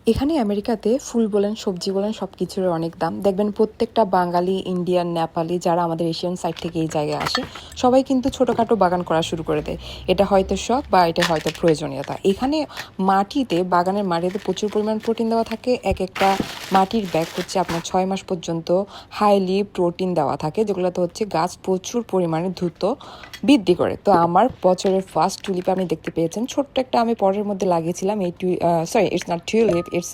এখানে আমেরিকাতে ফুল বলেন, সবজি বলেন সব কিছুর অনেক দাম। দেখবেন প্রত্যেকটা বাঙালি, ইন্ডিয়ান, নেপালি যারা আমাদের এশিয়ান সাইড থেকে এই জায়গায় আসে সবাই কিন্তু ছোটোখাটো বাগান করা শুরু করে দেয়। এটা হয়তো শখ বা এটা হয়তো প্রয়োজনীয়তা। এখানে মাটিতে, বাগানের মাটিতে প্রচুর পরিমাণ প্রোটিন দেওয়া থাকে। এক একটা মাটির ব্যাগ হচ্ছে আপনার 6 মাস পর্যন্ত হাইলি প্রোটিন দেওয়া থাকে, যেগুলোতে হচ্ছে গাছ প্রচুর পরিমাণে দ্রুত বৃদ্ধি করে। তো আমার বছরের ফার্স্ট টিউলিপ আপনি দেখতে পেয়েছেন, ছোট্ট একটা আমি পটের মধ্যে লাগিয়েছিলাম। এই sorry, it's not tulip, it's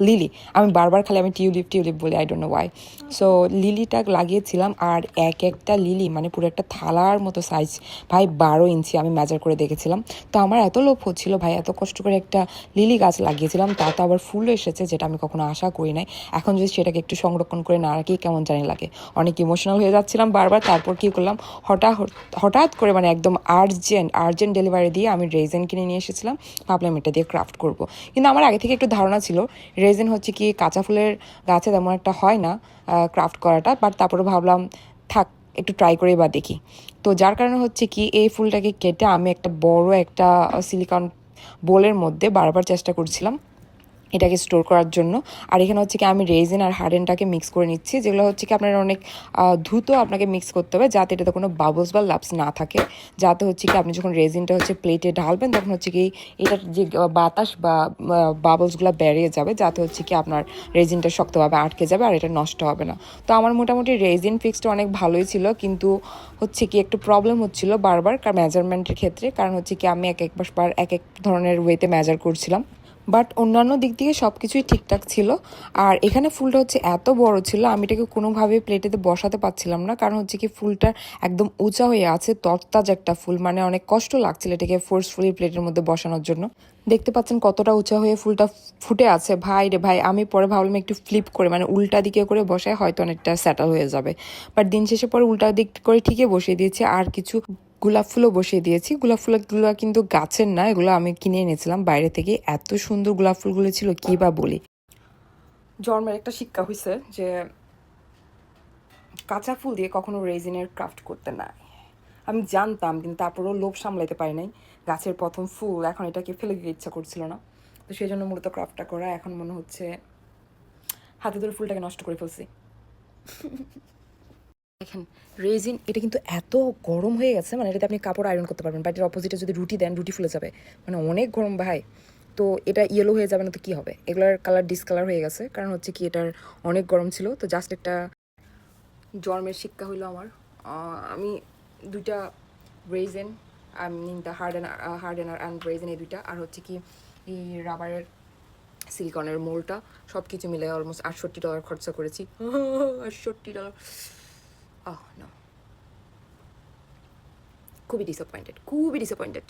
lily. আমি বারবার খালি আমি টিউলিপ টিউলিপ বলি, I don't know why. So লিলিটা লাগিয়েছিলাম, আর এক একটা লিলি মানে পুরো একটা থালার মতো সাইজ, ভাই 12 ইঞ্চি আমি মেজার করে দেখেছিলাম। তো আমার এত লোভ হচ্ছিল, ভাই এত কষ্ট করে একটা লিলি গাছ লাগিয়েছিলাম, তা তো আবার ফুল এসেছে, যেটা আমি কখনো আশা করি নাই। এখন যদি সেটাকে একটু সংরক্ষণ করে না রাখি কেমন জানি লাগে, অনেক ইমোশনাল হয়ে যাচ্ছিলাম বারবার। তারপর কী করলাম, হঠাৎ করে মানে একদম আর্জেন্ট ডেলিভারি দিয়ে আমি রেজিন কিনে নিয়ে এসেছিলাম। ভাবলাম এটা দিয়ে ক্রাফট করব, কিন্তু আমার আগে থেকে একটু ধারণা ছিল রেজিন হচ্ছে কি কাঁচা ফুলের গাছে তেমন একটা হয় না ক্রাফট করাটা, বাট তারপরে ভাবলাম থাক একটু ট্রাই করে বা দেখি। তো যার কারণে হচ্ছে কি এই ফুলটাকে কেটে আমি একটা বড় একটা সিলিকন বোলের মধ্যে বারবার চেষ্টা করছিলাম এটাকে স্টোর করার জন্য। আর এখানে হচ্ছে কি আমি রেজিন আর হার্ডেনটাকে মিক্স করে নিচ্ছি, যেগুলো হচ্ছে কি আপনার অনেক দ্রুত আপনাকে মিক্স করতে হবে, যাতে এটাতে কোনো বাবলস বা লাপস না থাকে। যাতে হচ্ছে কি আপনি যখন রেজিনটা হচ্ছে প্লেটে ঢালবেন তখন হচ্ছে কি এটার যে বাতাস বা বাবলসগুলো বেরিয়ে যাবে, যাতে হচ্ছে কি আপনার রেজিনটা শক্তভাবে আটকে যাবে আর এটা নষ্ট হবে না। তো আমার মোটামুটি রেজিন ফিক্সটা অনেক ভালোই ছিল, কিন্তু হচ্ছে কি একটু প্রবলেম হচ্ছিল বারবার মেজারমেন্টের ক্ষেত্রে। কারণ হচ্ছে কি আমি একবার এক এক ধরনের ওয়েতে মেজার করছিলাম, বাট অন্যান্য দিক থেকে সব কিছুই ঠিকঠাক ছিল। আর এখানে ফুলটা হচ্ছে এত বড় ছিল, আমি এটাকে কোনোভাবে প্লেটেতে বসাতে পারছিলাম না, কারণ হচ্ছে কি ফুলটা একদম উঁচা হয়ে আছে, তরতাজা একটা ফুল, মানে অনেক কষ্ট লাগছিল এটাকে ফোর্সফুলি প্লেটের মধ্যে বসানোর জন্য। দেখতে পাচ্ছেন কতটা উঁচা হয়ে ফুলটা ফুটে আছে, ভাই রে ভাই। আমি পরে ভাবলাম একটু ফ্লিপ করে মানে উল্টা দিকে করে বসায় হয়তো অনেকটা সেটেল হয়ে যাবে, বাট দিন শেষে পরে উল্টা দিক করে ঠিকই বসিয়ে দিয়েছি। আর কিছু গোলাপ ফুলও বসিয়ে দিয়েছি। গোলাপ ফুলগুলো কিন্তু গাছের না, এগুলো আমি কিনে এনেছিলাম বাইরে থেকে। এত সুন্দর গোলাপ ফুলগুলো ছিল কি বা বলি। জন্মের একটা শিক্ষা হয়েছে যে কাঁচা ফুল দিয়ে কখনো রেজিনের ক্রাফট করতে নাই। আমি জানতাম, কিন্তু তারপরেও লোভ সামলাইতে পারি নাই। গাছের প্রথম ফুল, এখন এটাকে ফেলে দিতে ইচ্ছা করছিল না, তো সেই জন্য মূলত ক্রাফটটা করা। এখন মনে হচ্ছে হাতে ধরে ফুলটাকে নষ্ট করে ফেলছি। দেখেন রেজিন, এটা কিন্তু এত গরম হয়ে গেছে, মানে এটাতে আপনি কাপড় আয়রন করতে পারবেন, বাট এর অপোজিটে যদি রুটি দেন রুটি ফুলে যাবে, মানে অনেক গরম ভাই। তো এটা ইয়েলো হয়ে যাবে না তো কী হবে, এগুলোর কালার ডিসকালার হয়ে গেছে, কারণ হচ্ছে কি এটার অনেক গরম ছিল। তো জাস্ট একটা জন্মের শিক্ষা হইলো আমার। আমি দুইটা resin, I mean the hardener and resin, এই দুইটা, আর হচ্ছে কি এই রাবারের সিলিকনের মোলটা, সব কিছু মিলে অলমোস্ট $68 খরচা করেছি। $68। না, খুবই ডিসঅ্যাপয়েন্টেড, খুবই ডিসঅ্যাপয়েন্টেড।